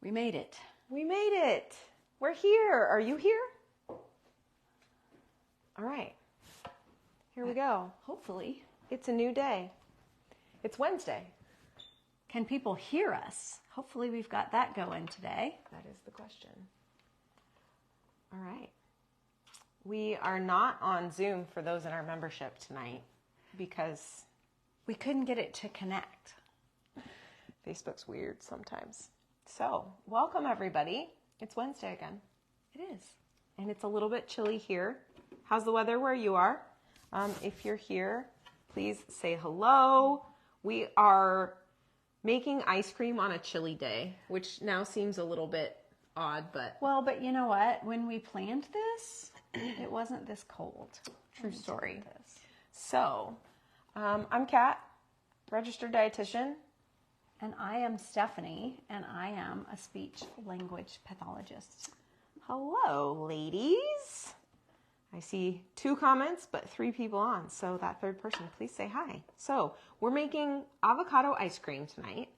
We made it. We made it. We're here. Are you here? All right. Here we go. Hopefully. It's a new day. It's Wednesday. Can people hear us? Hopefully we've got that going today. That is the question. All right. We are not on Zoom for those in our membership tonight because we couldn't get it to connect. Facebook's weird sometimes. So, welcome everybody. It's Wednesday again. It is. And it's a little bit chilly here. How's the weather where you are? If you're here, please say hello. We are making ice cream on a chilly day, which now seems a little bit odd, but... Well, but you know what? When we planned this, it wasn't this cold. True story. So, I'm Kat, registered dietitian. And I am Stephanie, and I am a speech language pathologist. Hello, ladies. I see 2 comments, but 3 people on. So that third person, please say hi. So we're making avocado ice cream tonight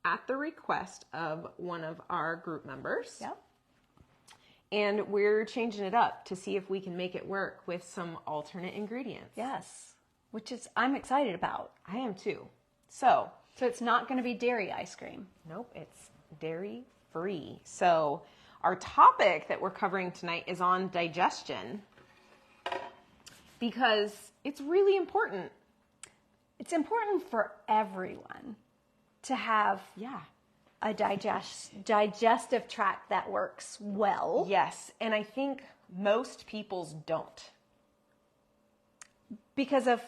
at the request of one of our group members. Yep. And we're changing it up to see if we can make it work with some alternate ingredients. Yes, which is I'm excited about. I am too. So it's not going to be dairy ice cream. Nope, it's dairy free. So our topic that we're covering tonight is on digestion because it's really important. It's important for everyone to have a digestive tract that works well. Yes, and I think most people's don't. Because of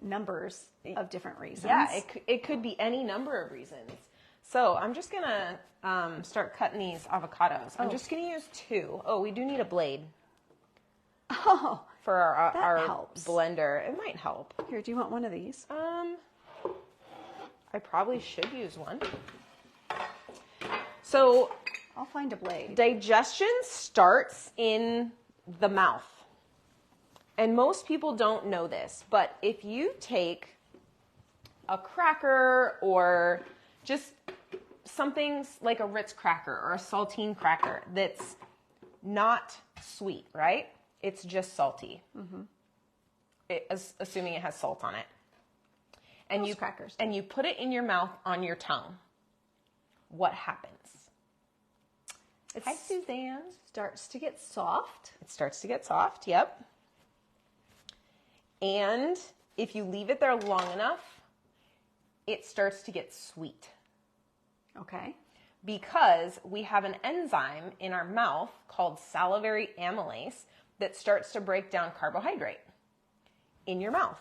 numbers of different reasons. Yeah, it could be any number of reasons. So I'm just going to start cutting these avocados. I'm just going to use 2. Oh, we do need a blade. Oh, for our helps. blender. It might help. Here, do you want one of these? I probably should use one. So I'll find a blade. Digestion starts in the mouth. And most people don't know this, but if you take a cracker or just something like a Ritz cracker or a saltine cracker that's not sweet, right? It's just salty. Mm-hmm. Assuming it has salt on it. And Most crackers. And you put it in your mouth on your tongue. What happens? Hi, Suzanne. Starts to get soft. It starts to get soft, yep. And if you leave it there long enough, it starts to get sweet. Okay. Because we have an enzyme in our mouth called salivary amylase that starts to break down carbohydrate in your mouth.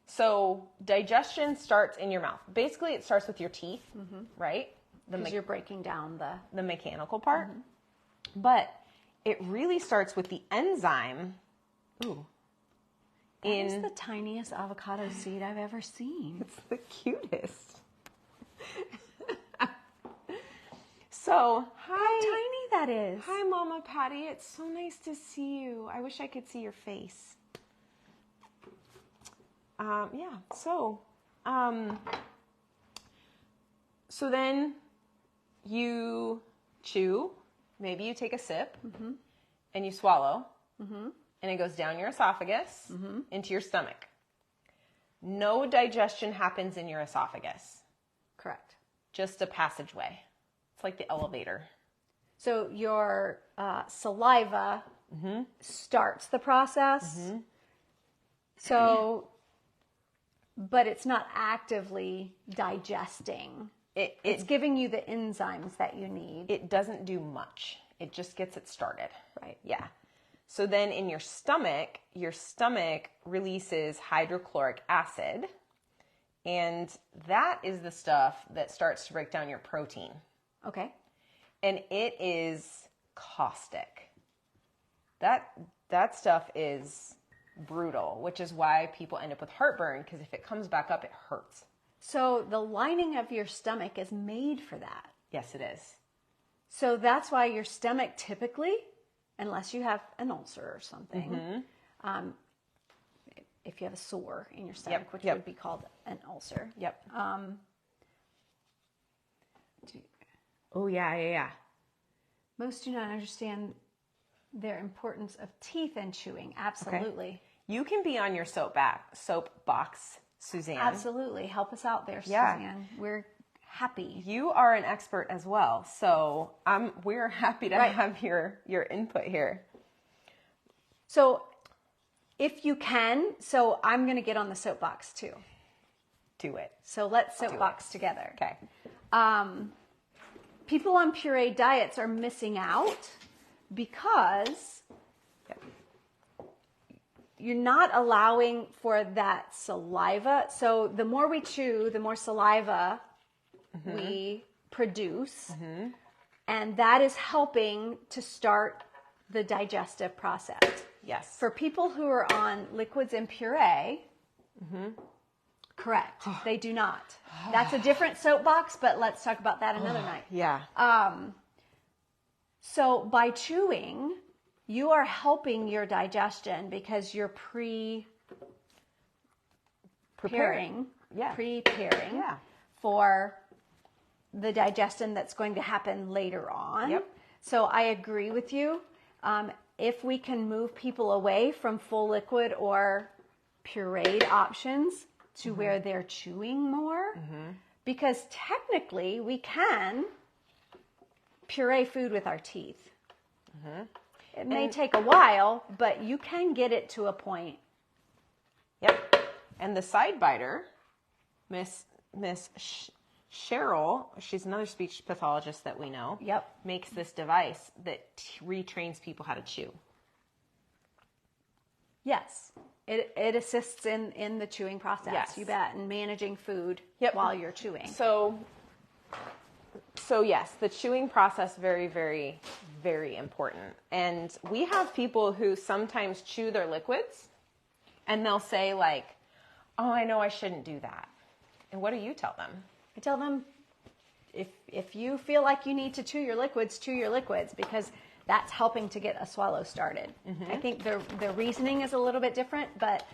So digestion starts in your mouth. Basically, it starts with your teeth, right? Because you're breaking down the mechanical part. Mm-hmm. But it really starts with the enzyme. Ooh. That is the tiniest avocado seed I've ever seen. It's the cutest. So, How tiny that is. Hi, Mama Patty. It's so nice to see you. I wish I could see your face. So then you chew. Maybe you take a sip and you swallow. Mm-hmm. And it goes down your esophagus into your stomach. No digestion happens in your esophagus. Correct. Just a passageway. It's like the elevator. So your saliva starts the process. Mm-hmm. So, but it's not actively digesting. It's giving you the enzymes that you need. It doesn't do much. It just gets it started. Right. Yeah. So then in your stomach releases hydrochloric acid, and that is the stuff that starts to break down your protein. Okay. And it is caustic. That stuff is brutal, which is why people end up with heartburn, because if it comes back up, it hurts. So the lining of your stomach is made for that. Yes, it is. So that's why your stomach typically, unless you have an ulcer or something, if you have a sore in your stomach, which would be called an ulcer. Yep. Oh, yeah. Most do not understand their importance of teeth and chewing. Absolutely. Okay. You can be on your soapbox, Suzanne. Absolutely. Help us out there, Yeah. Suzanne. We're happy. You are an expert as well, so we're happy to have your input here. So if you can, so I'm going to get on the soapbox too. Do it. So let's soapbox together. Okay. People on pureed diets are missing out because you're not allowing for that saliva. So the more we chew, the more saliva we produce. And that is helping to start the digestive process. Yes. For people who are on liquids and puree, correct, they do not. That's a different soapbox, but let's talk about that another night. Yeah. So by chewing, you are helping your digestion because you're preparing for the digestion that's going to happen later on. Yep. So I agree with you. If we can move people away from full liquid or pureed options to where they're chewing more, because technically we can puree food with our teeth. It may take a while, but you can get it to a point. Yep. And the side biter, Miss Cheryl, she's another speech pathologist that we know. Yep. Makes this device that retrains people how to chew. Yes. It assists in the chewing process. Yes. You bet. And managing food while you're chewing. So yes, the chewing process, very, very, very important. And we have people who sometimes chew their liquids and they'll say like, oh, I know I shouldn't do that. And what do you tell them? I tell them, if you feel like you need to chew your liquids because that's helping to get a swallow started. I think the reasoning is a little bit different, but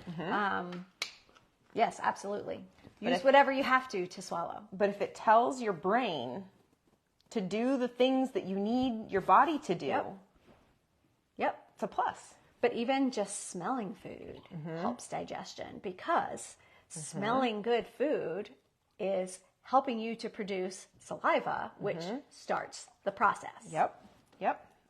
yes, absolutely. Use whatever you have to swallow. But if it tells your brain to do the things that you need your body to do, Yep. it's a plus. But even just smelling food helps digestion because smelling good food is helping you to produce saliva, which starts the process. Yep.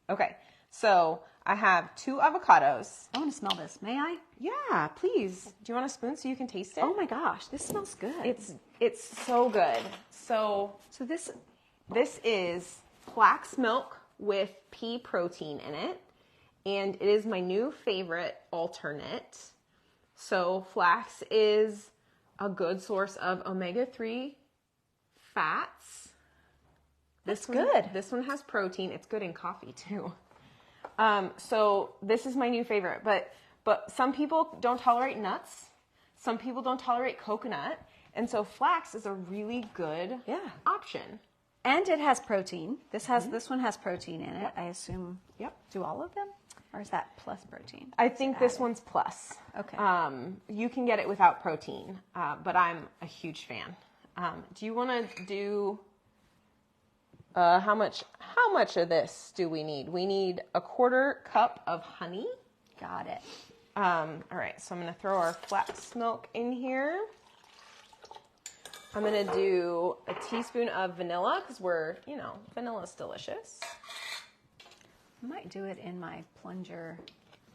Okay, so I have 2 avocados. I want to smell this. May I? Yeah, please. Do you want a spoon so you can taste it? Oh my gosh, this smells good. It's so good. So this is flax milk with pea protein in it, and it is my new favorite alternate. So flax is a good source of omega-3 fats. That's good. This one has protein. It's good in coffee too. So this is my new favorite, but some people don't tolerate nuts. Some people don't tolerate coconut. And so flax is a really good option. And it has protein. This one has protein in it, I assume. Yep. Do all of them? Or is that plus protein? I think this one's plus. Okay. You can get it without protein, but I'm a huge fan. Do you want to do how much of this do we need? We need a 1/4 cup of honey. Got it. All right, so I'm going to throw our flax milk in here. I'm going to do a teaspoon of vanilla because vanilla's delicious. I might do it in my plunger.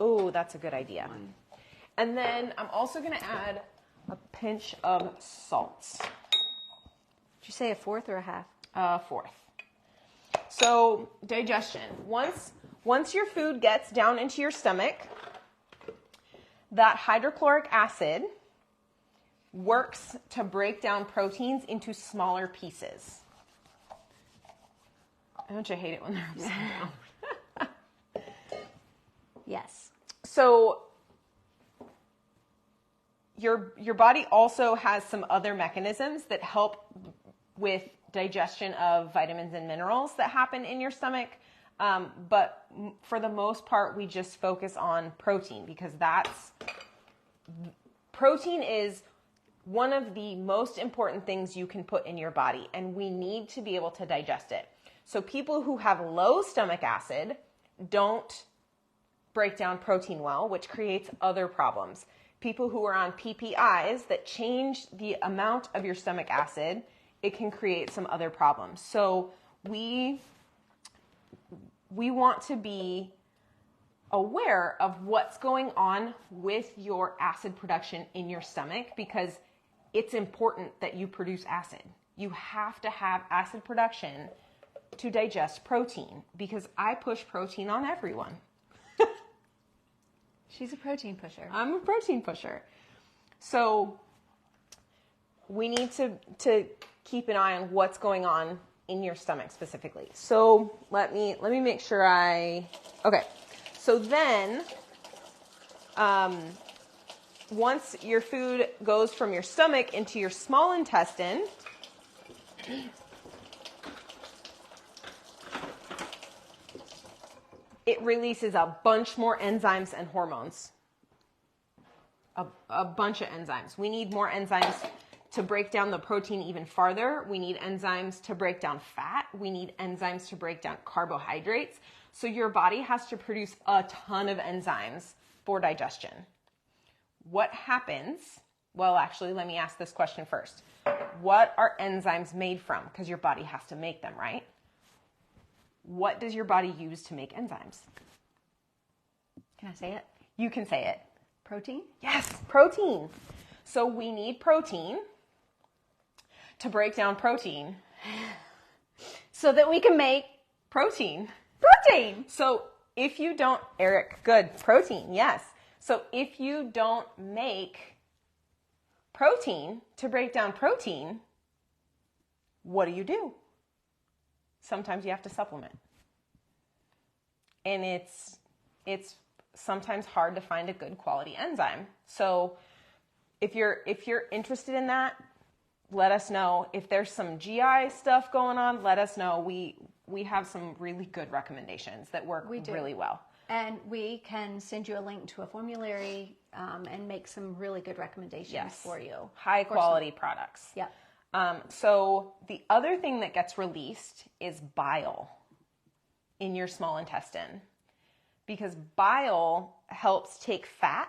Oh, that's a good idea. And then I'm also going to add a pinch of salt. Did you say a 1/4 or a 1/2? 1/4. So digestion. Once your food gets down into your stomach, that hydrochloric acid works to break down proteins into smaller pieces. Don't you hate it when they're upside down? Yes. So your body also has some other mechanisms that help with digestion of vitamins and minerals that happen in your stomach. But for the most part, we just focus on protein because protein is one of the most important things you can put in your body, and we need to be able to digest it. So people who have low stomach acid don't break down protein well, which creates other problems. People who are on PPIs that change the amount of your stomach acid, it can create some other problems. So we want to be aware of what's going on with your acid production in your stomach, because it's important that you produce acid. You have to have acid production to digest protein, because I push protein on everyone. She's a protein pusher. I'm a protein pusher. So we need to keep an eye on what's going on in your stomach specifically. So let me make sure okay. So then, once your food goes from your stomach into your small intestine, it releases a bunch more enzymes and hormones. A bunch of enzymes. We need more enzymes to break down the protein even farther. We need enzymes to break down fat. We need enzymes to break down carbohydrates. So your body has to produce a ton of enzymes for digestion. What happens? Well, actually, let me ask this question first. What are enzymes made from? Because your body has to make them, right? What does your body use to make enzymes? Can I say it? You can say it. Protein? Yes, protein. So we need protein to break down protein So that we can make protein. protein. So if you don't, Eric, good, protein, yes. So if you don't make protein to break down protein, what do? Sometimes you have to supplement. And it's sometimes hard to find a good quality enzyme. So if you're interested in that, let us know. If there's some GI stuff going on, let us know. We have some really good recommendations that work really well. And we can send you a link to a formulary and make some really good recommendations for you. High quality products. Yeah. So the other thing that gets released is bile in your small intestine, because bile helps take fat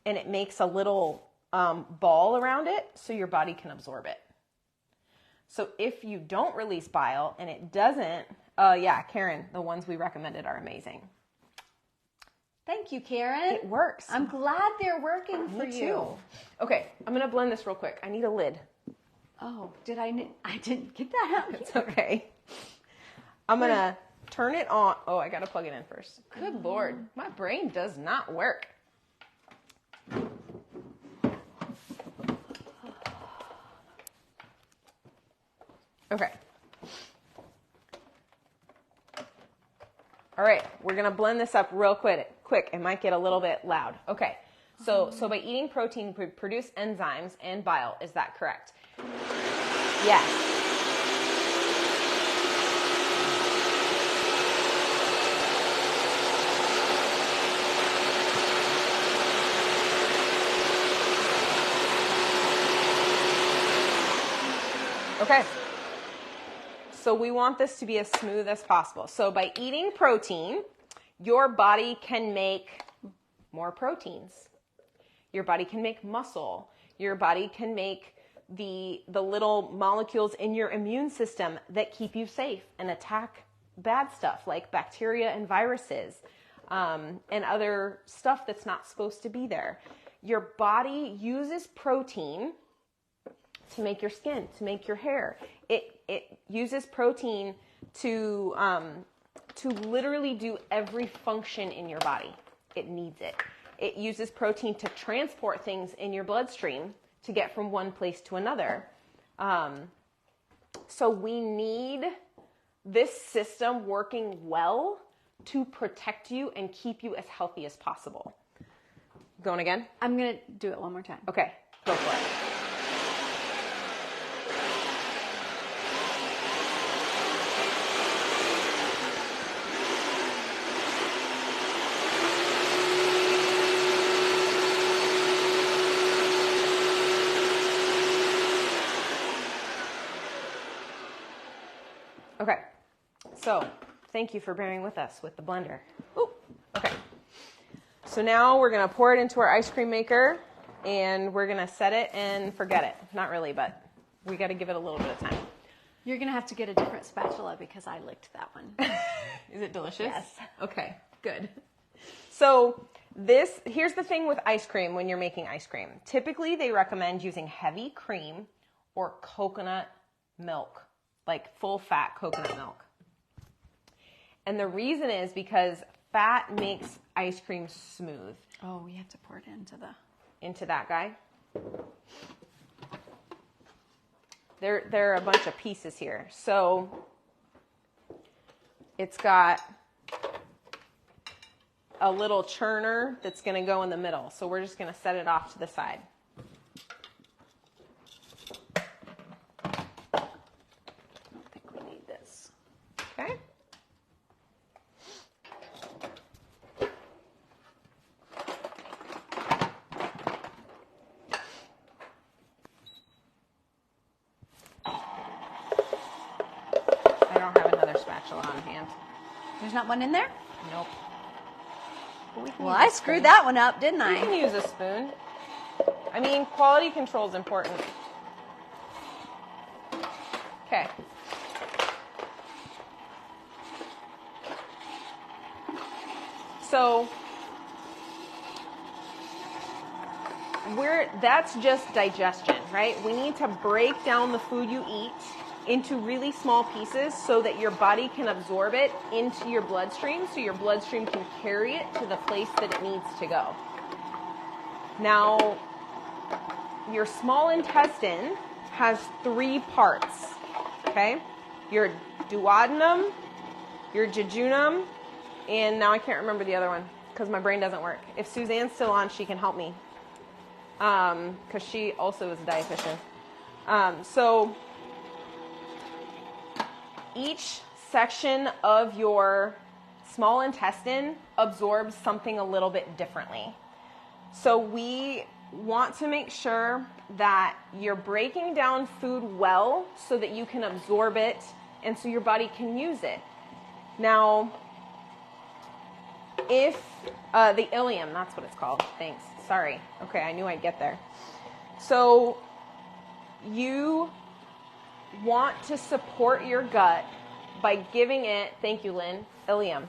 and it makes a little ball around it so your body can absorb it. So if you don't release bile and it doesn't, Karen, the ones we recommended are amazing. Thank you, Karen. It works. I'm glad they're working for Me you. too. Okay, I'm going to blend this real quick. I need a lid. Oh, I didn't get that out. It's okay. I'm going to turn it on. Oh, I got to plug it in first. Good Lord. My brain does not work. Okay. All right, we're going to blend this up real quick. It might get a little bit loud. Okay. So by eating protein, we produce enzymes and bile. Is that correct? Yes. Okay. So we want this to be as smooth as possible. So by eating protein, your body can make more proteins. Your body can make muscle. Your body can make the little molecules in your immune system that keep you safe and attack bad stuff like bacteria and viruses and other stuff that's not supposed to be there. Your body uses protein to make your skin, to make your hair. It uses protein to literally do every function in your body. It needs it. It uses protein to transport things in your bloodstream to get from one place to another. So we need this system working well to protect you and keep you as healthy as possible. Going again? I'm going to do it one more time. Okay, go for it. Okay. So thank you for bearing with us with the blender. Ooh, okay. So now we're going to pour it into our ice cream maker, and we're going to set it and forget it. Not really, but we got to give it a little bit of time. You're going to have to get a different spatula because I licked that one. Is it delicious? Yes. Okay, good. So here's the thing with ice cream when you're making ice cream. Typically, they recommend using heavy cream or coconut milk, like full-fat coconut milk. And the reason is because fat makes ice cream smooth. Oh, we have to pour it into that guy. There are a bunch of pieces here. So it's got a little churner that's going to go in the middle. So we're just going to set it off to the side. I don't think we need this. Okay. I don't have another spatula on hand. There's not one in there? Nope. Well, I screwed that one up, didn't You I? can use a spoon. I mean, quality control is important. Okay. So that's just digestion, right? We need to break down the food you eat into really small pieces so that your body can absorb it into your bloodstream, so your bloodstream can carry it to the place that it needs to go. Now, your small intestine has 3 parts, okay? Your duodenum, your jejunum, and now I can't remember the other one because my brain doesn't work. If Suzanne's still on, she can help me because she also is a dietitian. So each section of your small intestine absorbs something a little bit differently. So we want to make sure that you're breaking down food well so that you can absorb it and so your body can use it. Now, if the ileum, that's what it's called. Thanks. Sorry. Okay, I knew I'd get there. So you want to support your gut by giving it, thank you, Lynn, ileum.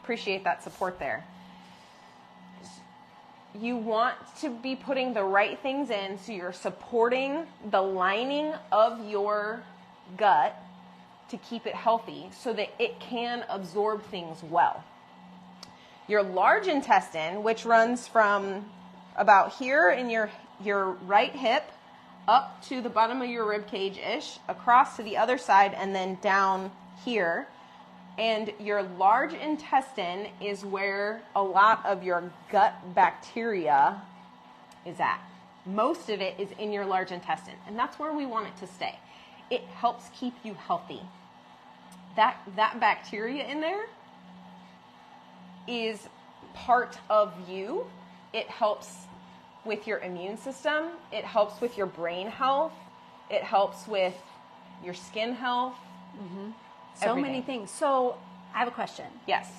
Appreciate that support there. You want to be putting the right things in so you're supporting the lining of your gut to keep it healthy so that it can absorb things well. Your large intestine, which runs from about here in your right hip up to the bottom of your rib cage-ish, across to the other side, and then down here. And your large intestine is where a lot of your gut bacteria is at. Most of it is in your large intestine, and that's where we want it to stay. It helps keep you healthy. That bacteria in there is part of you. It helps with your immune system. It helps with your brain health. It helps with your skin health. Mm-hmm. So many things. So I have a question. Yes.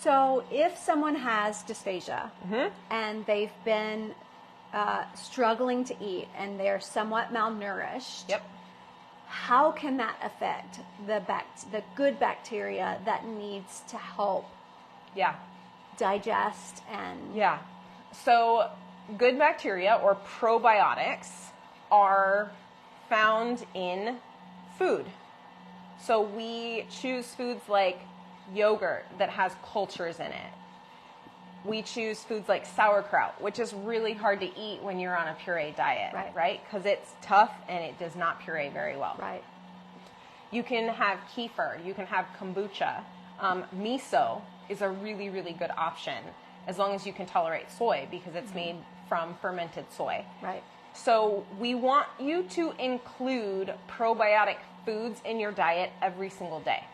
So if someone has dysphagia and they've been struggling to eat and they're somewhat malnourished, Yep. how can that affect the good bacteria that needs to help digest and... Yeah. So good bacteria or probiotics are found in food. So we choose foods like yogurt that has cultures in it. We choose foods like sauerkraut, which is really hard to eat when you're on a puree diet, right? Because it's tough and it does not puree very well. Right. You can have kefir. You can have kombucha. Miso is a really, really good option as long as you can tolerate soy because it's made from fermented soy. Right. So we want you to include probiotic foods in your diet every single day.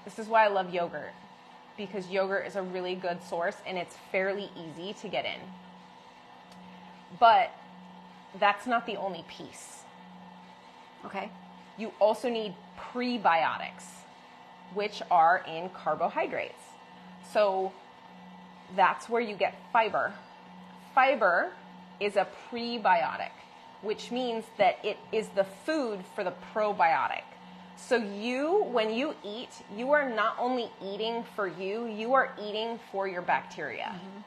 This is why I love yogurt, because yogurt is a really good source and it's fairly easy to get in. But that's not the only piece. Okay. You also need prebiotics, which are in carbohydrates. So that's where you get fiber. Fiber is a prebiotic, which means that it is the food for the probiotic. So when you eat, you are not only eating for you, you are eating for your bacteria. Mm-hmm.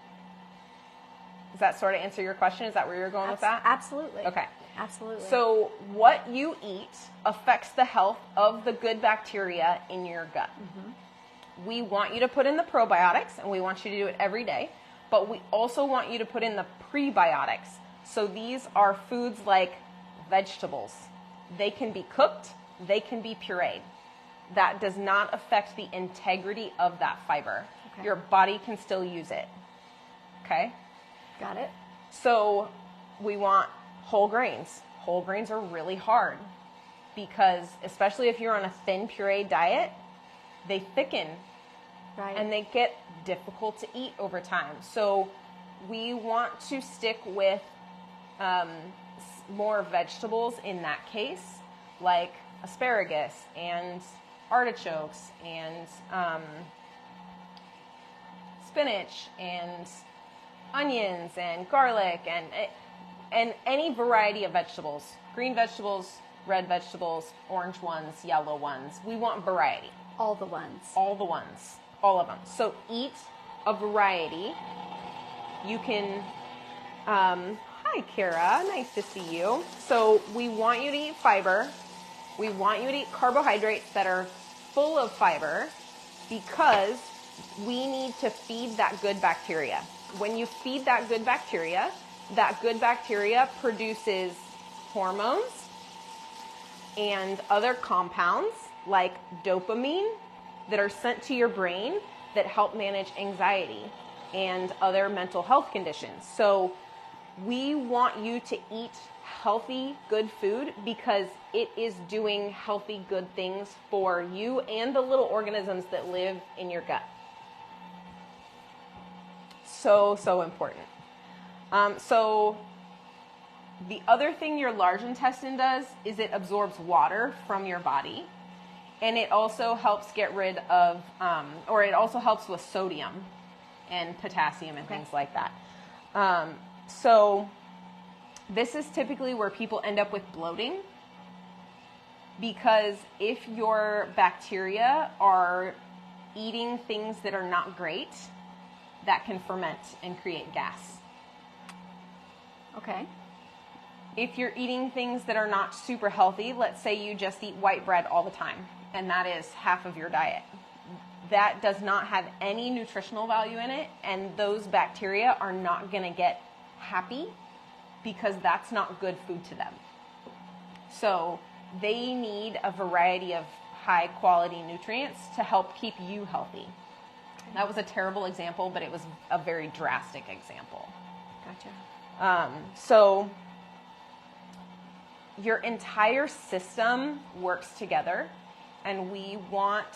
Does that sort of answer your question? Is that where you're going with that? Absolutely. Okay. Absolutely. So what you eat affects the health of the good bacteria in your gut. Mm-hmm. We want you to put in the probiotics, and we want you to do it every day, but we also want you to put in the prebiotics. So these are foods like vegetables. They can be cooked, they can be pureed. That does not affect the integrity of that fiber. Okay. Your body can still use it. Okay? Got it. So we want whole grains. Whole grains are really hard because, especially if you're on a thin puree diet, they thicken. Right. And they get difficult to eat over time. So we want to stick with more vegetables in that case, like asparagus and artichokes and spinach and onions and garlic and any variety of vegetables, green vegetables, red vegetables, orange ones, yellow ones. We want variety. All the ones. All the ones. All of them. So eat a variety. You can, hi Kara, nice to see you. So we want you to eat fiber. We want you to eat carbohydrates that are full of fiber because we need to feed that good bacteria. When you feed that good bacteria produces hormones and other compounds like dopamine that are sent to your brain that help manage anxiety and other mental health conditions. So we want you to eat healthy, good food because it is doing healthy, good things for you and the little organisms that live in your gut. So important. So the other thing your large intestine does is it absorbs water from your body. And it also helps get rid of, it also helps with sodium and potassium and things like that. So this is typically where people end up with bloating because if your bacteria are eating things that are not great, that can ferment and create gas. Okay. If you're eating things that are not super healthy, let's say you just eat white bread all the time, and that is half of your diet. That does not have any nutritional value in it, and those bacteria are not going to get happy because that's not good food to them. So they need a variety of high quality nutrients to help keep you healthy. That was a terrible example, but it was a very drastic example. Gotcha. So your entire system works together, and we want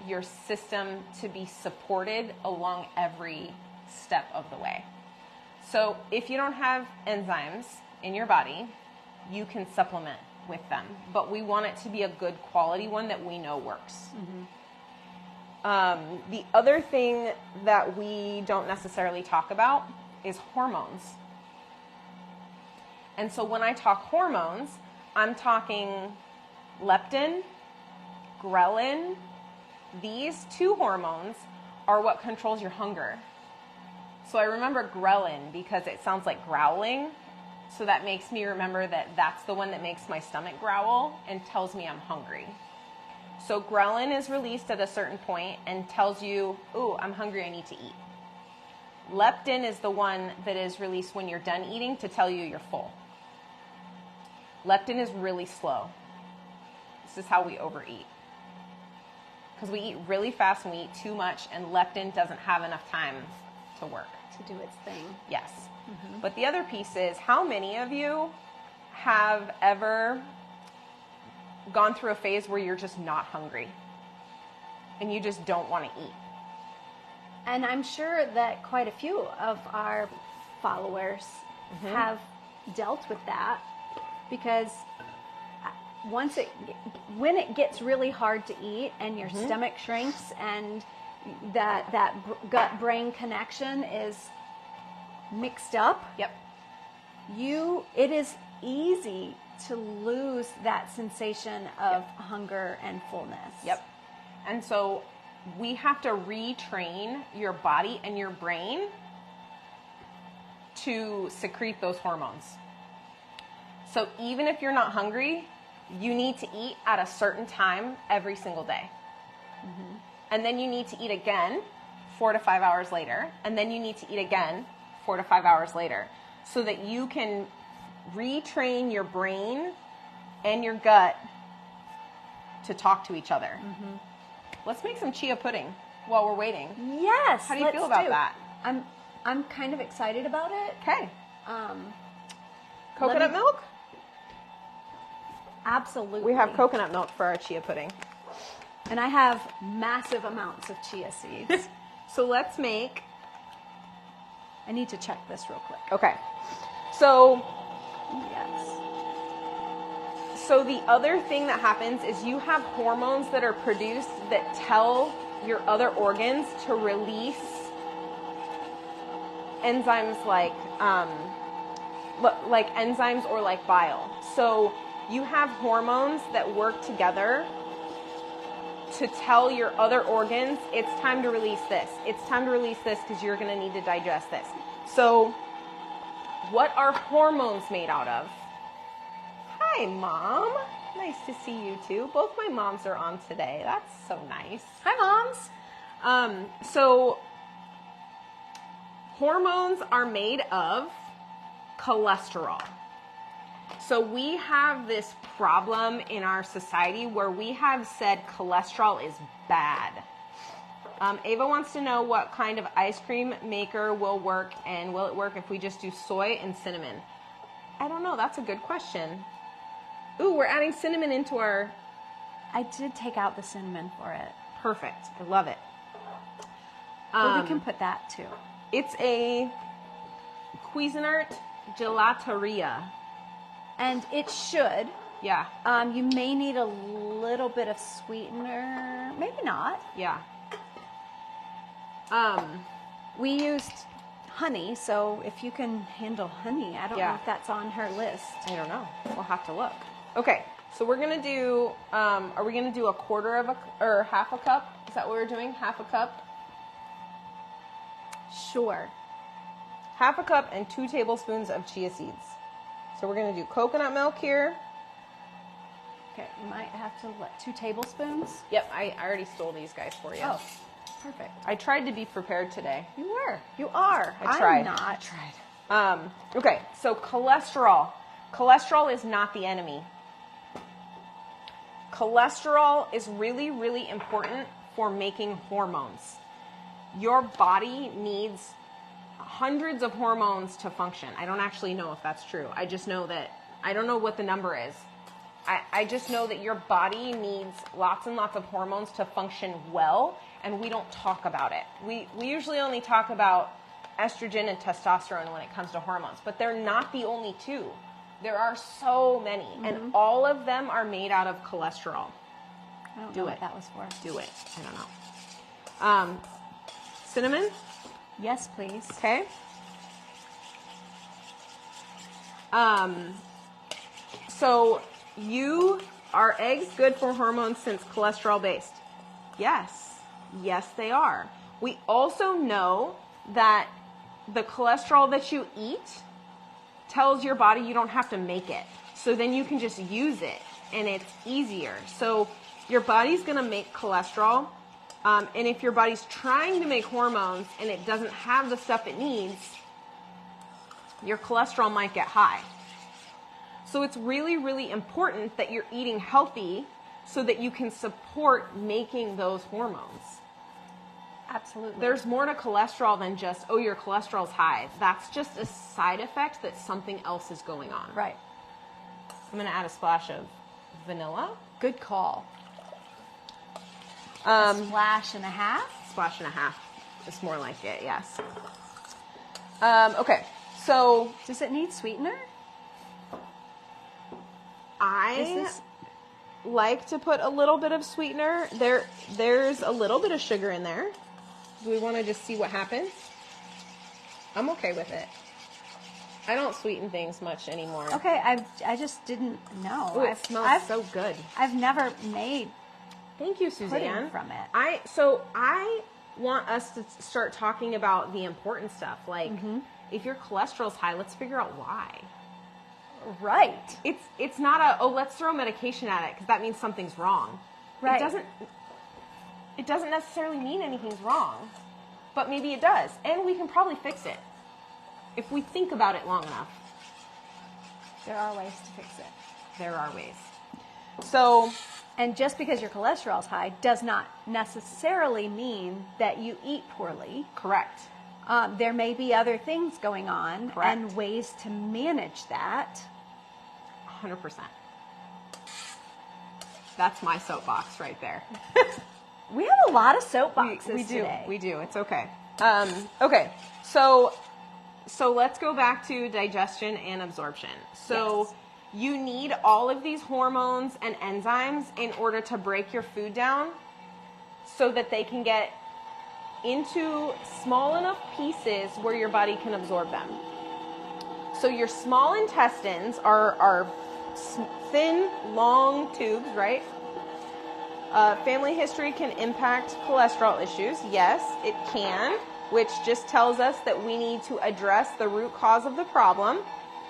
your system to be supported along every step of the way. So if you don't have enzymes in your body, you can supplement with them, but we want it to be a good quality one that we know works. Mm-hmm. The other thing that we don't necessarily talk about is hormones. And so when I talk hormones, I'm talking leptin, ghrelin. These two hormones are what controls your hunger. So I remember ghrelin because it sounds like growling. So that makes me remember that that's the one that makes my stomach growl and tells me I'm hungry. So ghrelin is released at a certain point and tells you, ooh, I'm hungry, I need to eat. Leptin is the one that is released when you're done eating to tell you you're full. Leptin is really slow. This is how we overeat. Because we eat really fast and we eat too much, and leptin doesn't have enough time to work. To do its thing. Yes. Mm-hmm. But the other piece is, how many of you have ever gone through a phase where you're just not hungry and you just don't want to eat? And I'm sure that quite a few of our followers have dealt with that, because when it gets really hard to eat and your stomach shrinks and that gut-brain connection is mixed up, Yep. it is easy to lose that sensation of hunger and fullness. Yep. And so we have to retrain your body and your brain to secrete those hormones. So even if you're not hungry, you need to eat at a certain time every single day. And then you need to eat again 4 to 5 hours later. And then you need to eat again 4 to 5 hours later, so that you can retrain your brain and your gut to talk to each other. Let's make some chia pudding while we're waiting. Yes. How do you feel about that? I'm kind of excited about it. Okay. Coconut milk? Absolutely. We have coconut milk for our chia pudding. And I have massive amounts of chia seeds. So let's make... I need to check this real quick. Okay. So... Yes. So the other thing that happens is you have hormones that are produced that tell your other organs to release enzymes like enzymes or like bile. So you have hormones that work together to tell your other organs, it's time to release this. It's time to release this because you're going to need to digest this. So what are hormones made out of? Hi, Mom. Nice to see you too. Both my moms are on today. That's so nice. Hi, moms. So hormones are made of cholesterol. So we have this problem in our society where we have said cholesterol is bad. Ava wants to know what kind of ice cream maker will work, and will it work if we just do soy and cinnamon? I don't know. That's a good question. Ooh, we're adding cinnamon into our... I did take out the cinnamon for it. Perfect. I love it. But we can put that too. It's a Cuisinart gelateria. And it should. Yeah. You may need a little bit of sweetener. Maybe not. Yeah. We used honey, so if you can handle honey, I don't know if that's on her list. I don't know. We'll have to look. Okay, so we're gonna do. Are we gonna do a quarter of or half a cup? Is that what we're doing? Half a cup. Sure. Half a cup and 2 tablespoons of chia seeds. So we're gonna do coconut milk here. Okay, you might have to let 2 tablespoons. Yep, I already stole these guys for you. Oh, perfect. I tried to be prepared today. You were. You are. I tried. I'm not. I tried. Okay, so cholesterol. Cholesterol is not the enemy. Cholesterol is really, really important for making hormones. Your body needs hundreds of hormones to function. I don't actually know if that's true. I just know that, I don't know what the number is. I just know that your body needs lots and lots of hormones to function well, and we don't talk about it. We usually only talk about estrogen and testosterone when it comes to hormones, but they're not the only two. There are so many, and all of them are made out of cholesterol. I don't know what that was for. Do it. I don't know. Cinnamon? Yes, please. Okay. So are eggs good for hormones since cholesterol based? Yes. Yes, they are. We also know that the cholesterol that you eat tells your body you don't have to make it. So then you can just use it and it's easier. So your body's going to make cholesterol. And if your body's trying to make hormones and it doesn't have the stuff it needs, your cholesterol might get high. So it's really, really important that you're eating healthy so that you can support making those hormones. Absolutely. There's more to cholesterol than just, oh, your cholesterol's high. That's just a side effect that something else is going on. Right. I'm going to add a splash of vanilla. Good call. A splash and a half? Splash and a half. It's more like it, yes. Okay, so... Does it need sweetener? like to put a little bit of sweetener. There's a little bit of sugar in there. Do we want to just see what happens? I'm okay with it. I don't sweeten things much anymore. Okay, I just didn't know. Ooh, it smells so good. I've never made Thank you, Suzanne. pudding from it. I want us to start talking about the important stuff. Like, if your cholesterol's high, let's figure out why. Right. It's not let's throw medication at it because that means something's wrong. Right. It doesn't necessarily mean anything's wrong, but maybe it does, and we can probably fix it if we think about it long enough. There are ways to fix it. There are ways. So, and just because your cholesterol's high does not necessarily mean that you eat poorly. Correct. There may be other things going on. Correct. And ways to manage that. 100%. That's my soapbox right there. We have a lot of soapboxes we do. today. We do. It's okay. Okay. So let's go back to digestion and absorption. So Yes. you need all of these hormones and enzymes in order to break your food down so that they can get into small enough pieces where your body can absorb them. So your small intestines are thin, long tubes, right? Family history can impact cholesterol issues. Yes, it can, which just tells us that we need to address the root cause of the problem.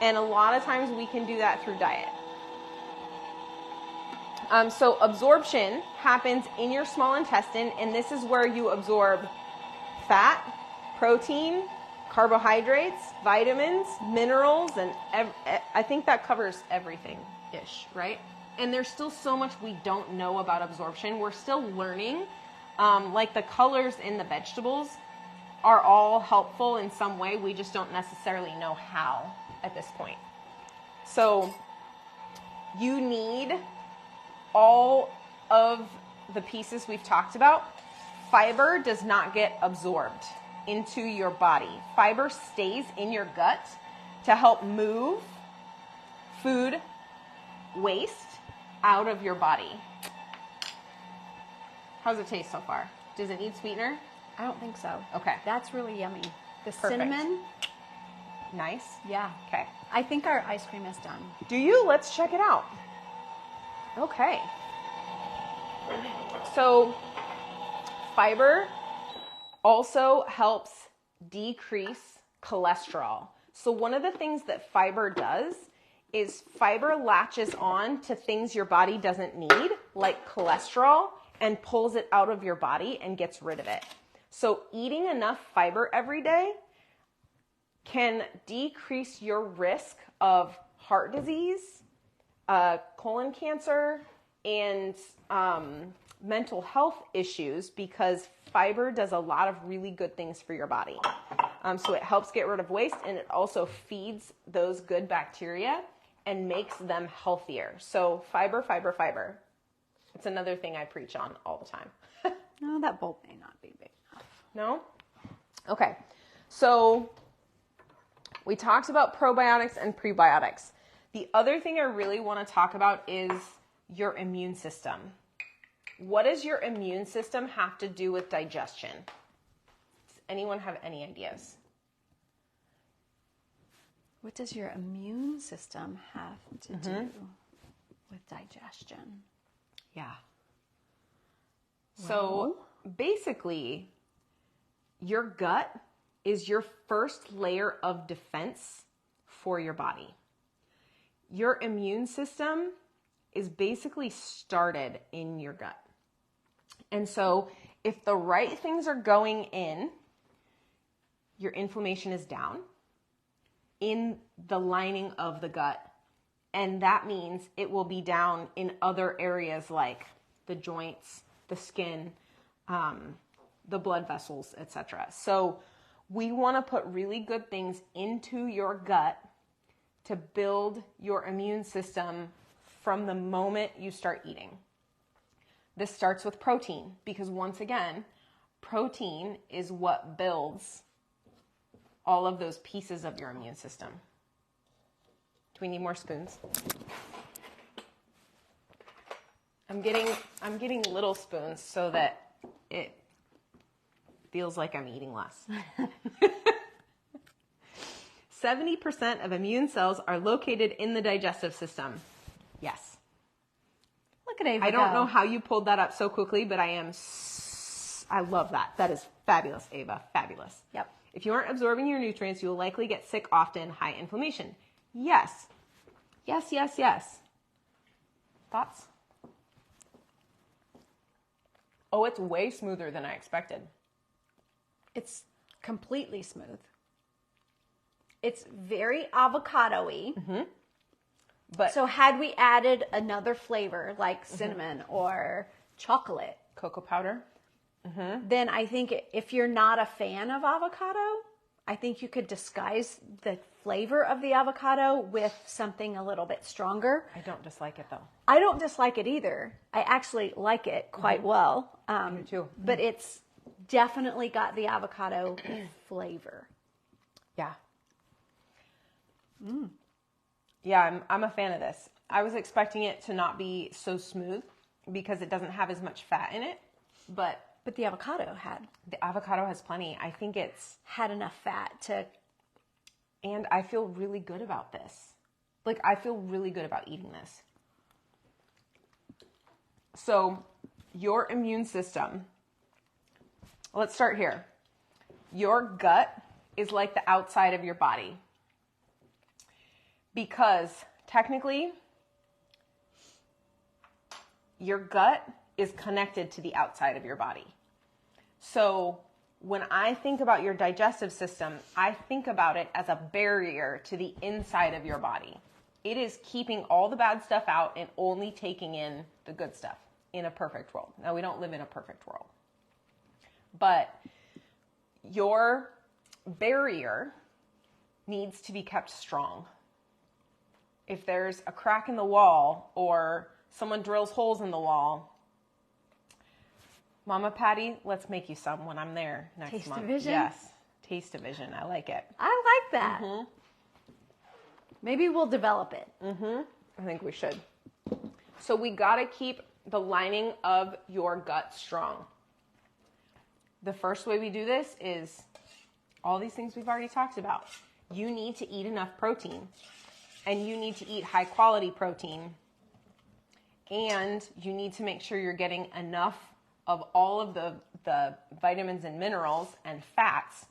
And a lot of times we can do that through diet. So absorption happens in your small intestine, and this is where you absorb fat, protein, carbohydrates, vitamins, minerals, and I think that covers everything-ish, right? And there's still so much we don't know about absorption. We're still learning. Like the colors in the vegetables are all helpful in some way. We just don't necessarily know how at this point. So you need all of the pieces we've talked about. Fiber does not get absorbed into your body. Fiber stays in your gut to help move food waste out of your body. How's it taste so far? Does it need sweetener? I don't think so. Okay. That's really yummy. The Perfect. cinnamon. Nice. Yeah. Okay. I think our ice cream is done. Do you? Let's check it out. Okay. So fiber also helps decrease cholesterol. So one of the things that fiber does is fiber latches on to things your body doesn't need, like cholesterol, and pulls it out of your body and gets rid of it. So eating enough fiber every day can decrease your risk of heart disease, colon cancer, and mental health issues because fiber does a lot of really good things for your body. So it helps get rid of waste, and it also feeds those good bacteria and makes them healthier. So fiber, fiber, fiber. It's another thing I preach on all the time. No, that bowl may not be big enough. No? Okay. So we talked about probiotics and prebiotics. The other thing I really want to talk about is your immune system. What does your immune system have to do with digestion? Does anyone have any ideas? What does your immune system have to do with digestion? Yeah. So basically, your gut is your first layer of defense for your body. Your immune system is basically started in your gut. And so if the right things are going in, your inflammation is down in the lining of the gut. And that means it will be down in other areas like the joints, the skin, the blood vessels, etc. So we want to put really good things into your gut to build your immune system from the moment you start eating. This starts with protein because once again, protein is what builds all of those pieces of your immune system. Do we need more spoons? I'm getting little spoons so that it feels like I'm eating less. 70% of immune cells are located in the digestive system. Yes. Look at Ava. I don't know how you pulled that up so quickly, but I love that. That is fabulous, Ava. Fabulous. Yep. If you aren't absorbing your nutrients, you will likely get sick often, high inflammation. Yes. Yes, yes, yes. Thoughts? Oh, it's way smoother than I expected. It's completely smooth. It's very avocado-y. Mm-hmm. But so had we added another flavor like cinnamon or chocolate, cocoa powder, then I think if you're not a fan of avocado, I think you could disguise the flavor of the avocado with something a little bit stronger. I don't dislike it though. I don't dislike it either. I actually like it quite well. I do too. But it's definitely got the avocado flavor. Yeah. Yeah, I'm a fan of this. I was expecting it to not be so smooth because it doesn't have as much fat in it, but the avocado has plenty. I think it's had enough fat to, and I feel really good about this. Like I feel really good about eating this. So, your immune system. Let's start here. Your gut is like the outside of your body. Because technically, your gut is connected to the outside of your body. So when I think about your digestive system, I think about it as a barrier to the inside of your body. It is keeping all the bad stuff out and only taking in the good stuff in a perfect world. Now, we don't live in a perfect world. But your barrier needs to be kept strong. If there's a crack in the wall or someone drills holes in the wall, Mama Patty, let's make you some when I'm there next month. Taste-o-vision? Yes, Taste-o-vision. I like it. I like that. Mm-hmm. Maybe we'll develop it. Mm-hmm. I think we should. So we got to keep the lining of your gut strong. The first way we do this is all these things we've already talked about. You need to eat enough protein. And you need to eat high quality protein. And you need to make sure you're getting enough of all of the vitamins and minerals and fats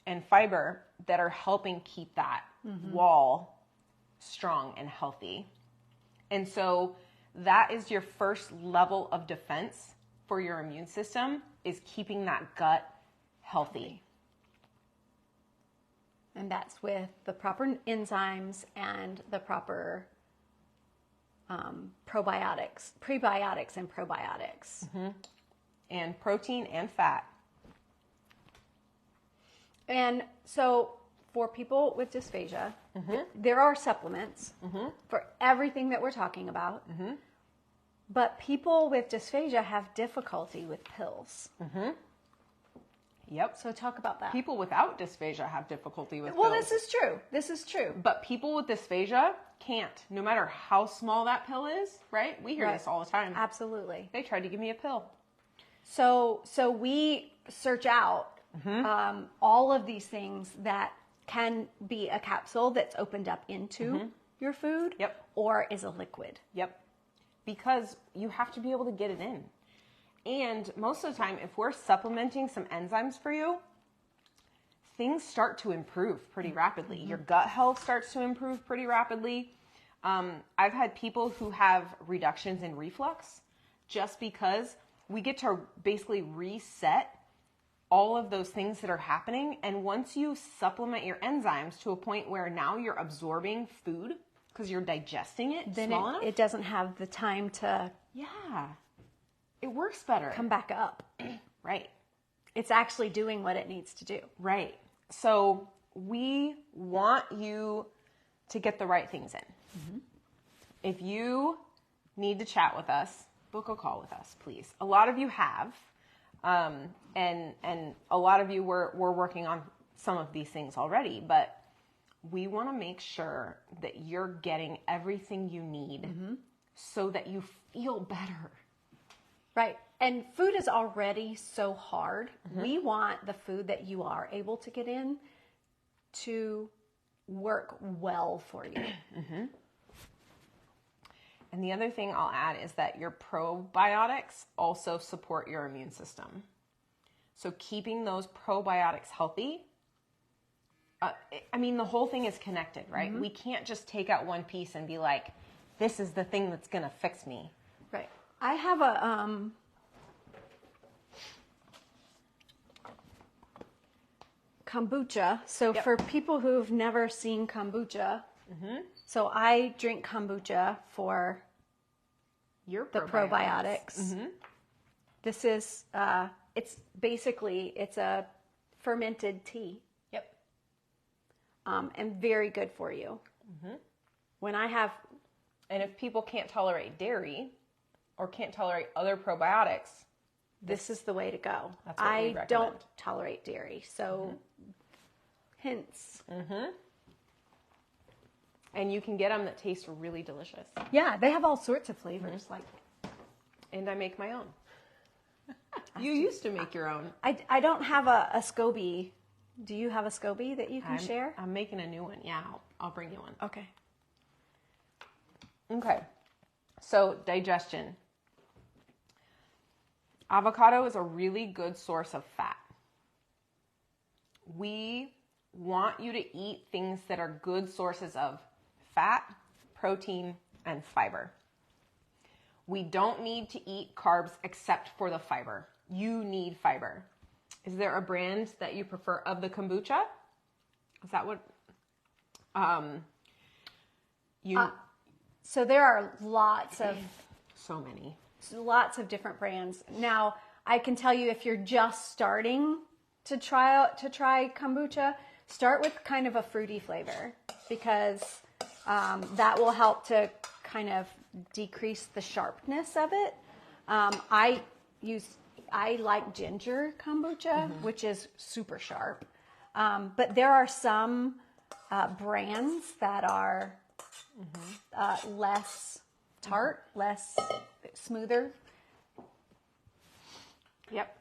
and fiber that are helping keep that wall strong and healthy. And so that is your first level of defense for your immune system, is keeping that gut healthy. And that's with the proper enzymes and the proper prebiotics and probiotics. Mm-hmm. And protein and fat. And so for people with dysphagia, there are supplements for everything that we're talking about. But people with dysphagia have difficulty with pills. Yep. So talk about that. People without dysphagia have difficulty with Well, pills. this is true. This is true. But people with dysphagia can't, no matter how small that pill is, right? We hear this all the time. Absolutely. They tried to give me a pill. So we search out all of these things that can be a capsule that's opened up into your food or is a liquid. Yep. Because you have to be able to get it in. And most of the time, if we're supplementing some enzymes for you, things start to improve pretty rapidly. Your gut health starts to improve pretty rapidly. I've had people who have reductions in reflux just because we get to basically reset all of those things that are happening. And once you supplement your enzymes to a point where now you're absorbing food because you're digesting it then small enough, it doesn't have the time to it works better. come back up. Right. It's actually doing what it needs to do. Right. So we want you to get the right things in. If you need to chat with us, book a call with us, please. A lot of you have, and a lot of you were working on some of these things already, but we want to make sure that you're getting everything you need so that you feel better. Right. And food is already so hard. We want the food that you are able to get in to work well for you. And the other thing I'll add is that your probiotics also support your immune system. So keeping those probiotics healthy, the whole thing is connected, right? We can't just take out one piece and be like, this is the thing that's going to fix me. Right. I have a kombucha. So for people who've never seen kombucha, so I drink kombucha for Your the probiotics. This is it's a fermented tea. Yep. And very good for you. When I have, And if people can't tolerate dairy or can't tolerate other probiotics, this is the way to go. That's what we I recommend. don't tolerate dairy, so hence. and you can get them that taste really delicious. Yeah, they have all sorts of flavors. Like, And I make my own. You used to make your own. I don't have a SCOBY. Do you have a SCOBY that you can share? I'm making a new one. Yeah, I'll bring you one. Okay. Okay. So digestion. Avocado is a really good source of fat. We want you to eat things that are good sources of fat, protein, and fiber. We don't need to eat carbs except for the fiber. You need fiber. Is there a brand that you prefer of the kombucha? Is that what So there are lots of so many. different brands. Now, I can tell you if you're just starting to try kombucha, start with kind of a fruity flavor because that will help to kind of decrease the sharpness of it. I like ginger kombucha, which is super sharp. But there are some brands that are less tart, less smoother. Yep.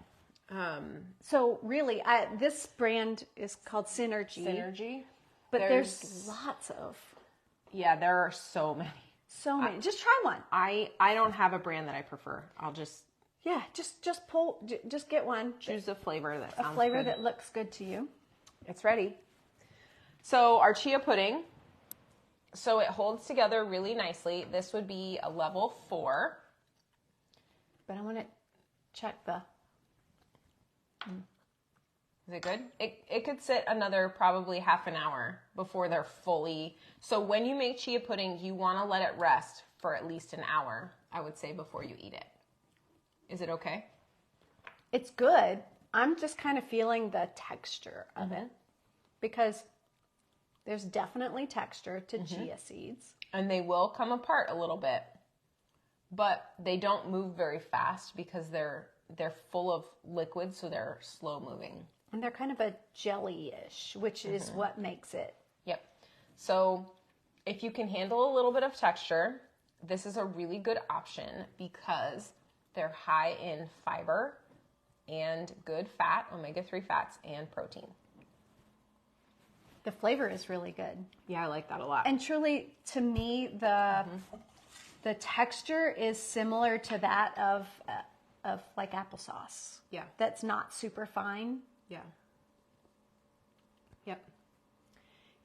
So really, this brand is called Synergy. But there's lots of. Yeah, there are so many. So many. Just try one. I don't have a brand that I prefer. I'll just just get one. choose a flavor that sounds A flavor good. that looks good to you. It's ready. So our chia pudding. So it holds together really nicely. This would be a level 4. But I want to check the. Is it good? It could sit another probably half an hour before they're fully. So when you make chia pudding, you want to let it rest for at least an hour, I would say, before you eat it. Is it okay? It's good. I'm just kind of feeling the texture of it because there's definitely texture to chia seeds. And they will come apart a little bit, but they don't move very fast because they're full of liquid, so they're slow moving. And they're kind of a jelly-ish, which is what makes it. Yep. So if you can handle a little bit of texture, this is a really good option because they're high in fiber and good fat, omega-3 fats, and protein. The flavor is really good. Yeah, I like that a lot. And truly, to me, the texture is similar to that of like applesauce. Yeah. That's not super fine. Yeah. Yep.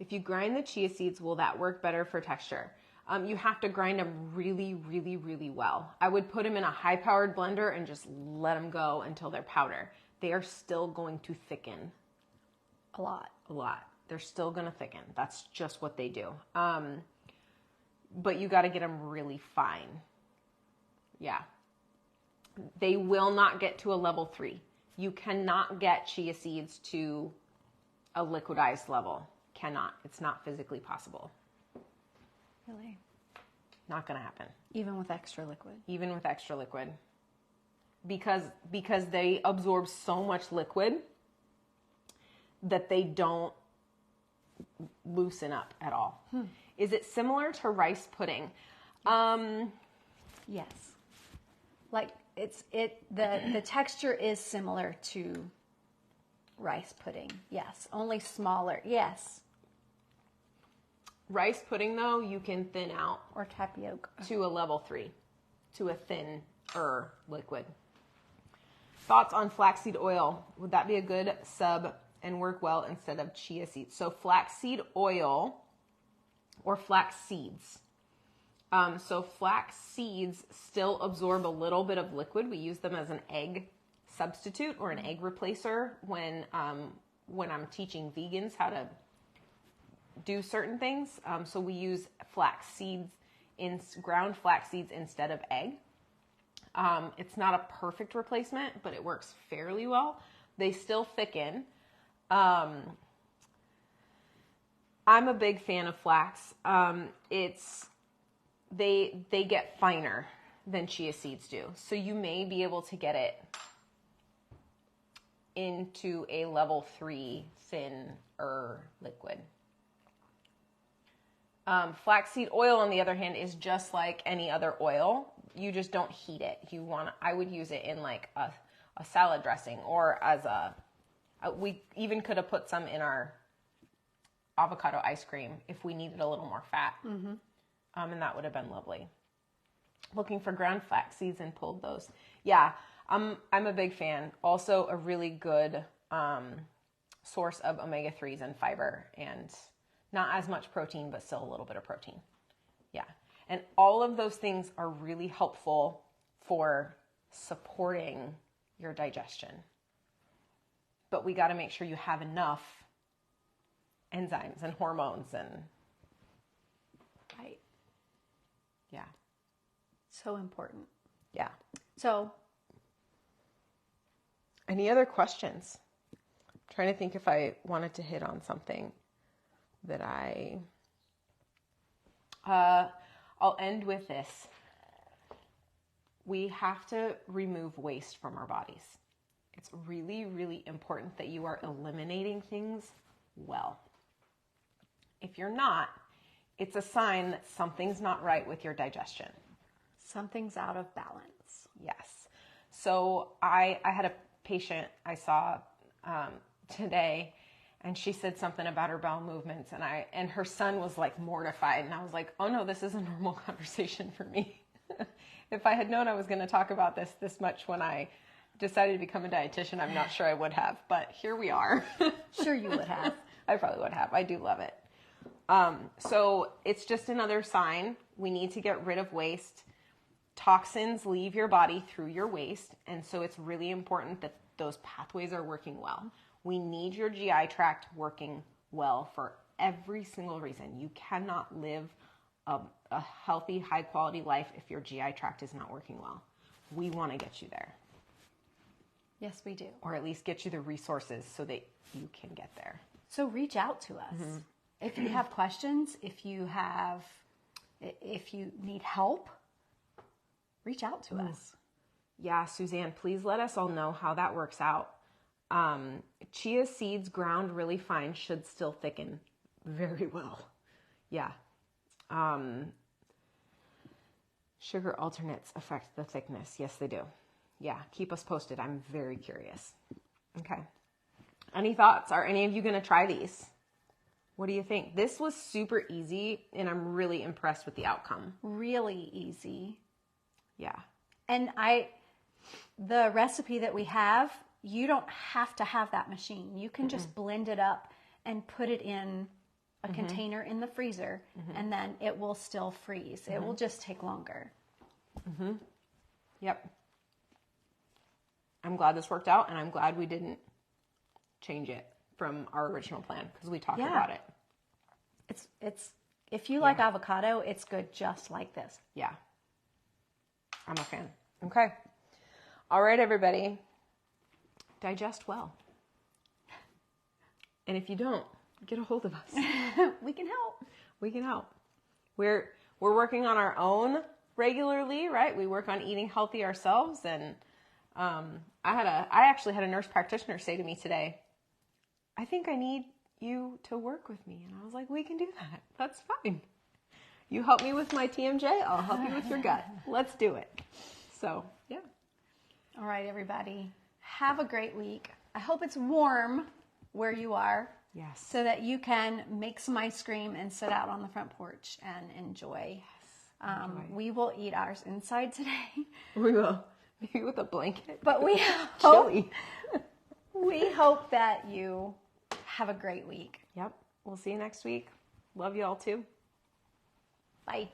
If you grind the chia seeds, will that work better for texture? You have to grind them really, really, really well. I would put them in a high-powered blender and just let them go until they're powder. They are still going to thicken. A lot. They're still going to thicken. That's just what they do. But you got to get them really fine. Yeah. They will not get to a level 3. You cannot get chia seeds to a liquidized level. Cannot. It's not physically possible. Really? Not going to happen. Even with extra liquid. Even with extra liquid. Because they absorb so much liquid that they don't loosen up at all. Is it similar to rice pudding? Yes. Like the texture is similar to rice pudding. Yes. Only smaller. Yes. Rice pudding, though, you can thin out. Or tapioca. To a level 3, to a thinner liquid. Thoughts on flaxseed oil? Would that be a good sub and work well instead of chia seeds? So flaxseed oil or flax seeds. So flax seeds still absorb a little bit of liquid. We use them as an egg substitute or an egg replacer when I'm teaching vegans how to do certain things. So we use flax seeds, ground flax seeds instead of egg. It's not a perfect replacement, but it works fairly well. They still thicken. I'm a big fan of flax. They get finer than chia seeds do. So you may be able to get it into a level 3 thinner liquid. Flaxseed oil, on the other hand, is just like any other oil. You just don't heat it. I would use it in like a salad dressing, or as we even could have put some in our avocado ice cream if we needed a little more fat. Mm-hmm. And that would have been lovely. Looking for ground flax seeds and pulled those. Yeah, I'm a big fan. Also a really good source of omega-3s and fiber, and not as much protein, but still a little bit of protein. Yeah. And all of those things are really helpful for supporting your digestion. But we got to make sure you have enough enzymes and hormones and... Right. Yeah. So important. Yeah. So... Any other questions? I'm trying to think if I wanted to hit on something that I'll end with this. We have to remove waste from our bodies. It's really, really important that you are eliminating things well. If you're not, it's a sign that something's not right with your digestion. Something's out of balance. Yes. So I had a patient I saw today, and she said something about her bowel movements, and her son was like mortified, and I was like, oh no, this is a normal conversation for me. If I had known I was going to talk about this much when I decided to become a dietitian, I'm not sure I would have, but here we are. Sure you would have. I probably would have. I do love it. So it's just another sign. We need to get rid of waste. Toxins leave your body through your waste, and so it's really important that those pathways are working well. We need your GI tract working well for every single reason. You cannot live a healthy, high-quality life if your GI tract is not working well. We want to get you there. Yes, we do. Or at least get you the resources so that you can get there. So reach out to us. Mm-hmm. If you have questions, if you need help, reach out to us. Yeah, Suzanne, please let us all know how that works out. Chia seeds ground really fine should still thicken very well. Yeah. Sugar alternates affect the thickness. Yes, they do. Yeah, keep us posted. I'm very curious. Okay. Any thoughts? Are any of you going to try these? What do you think? This was super easy, and I'm really impressed with the outcome. Really easy. Yeah. And the recipe that we have, you don't have to have that machine. You can just blend it up and put it in a container in the freezer, and then it will still freeze. It will just take longer. Yep. I'm glad this worked out, and I'm glad we didn't change it from our original plan because we talked about it. It's if you like avocado, it's good just like this. Yeah. I'm a fan. Okay. All right, everybody. Digest well. And if you don't, get a hold of us. We can help. We can help. We're working on our own regularly, right? We work on eating healthy ourselves, and I actually had a nurse practitioner say to me today, I think I need you to work with me. And I was like, we can do that. That's fine. You help me with my TMJ, I'll help you with your gut. Let's do it. So, yeah. All right, everybody. Have a great week. I hope it's warm where you are. Yes. So that you can make some ice cream and sit out on the front porch and enjoy. Yes. We will eat ours inside today. We will. Maybe with a blanket. But we chilly. We hope that you have a great week. Yep. We'll see you next week. Love you all too. Bye.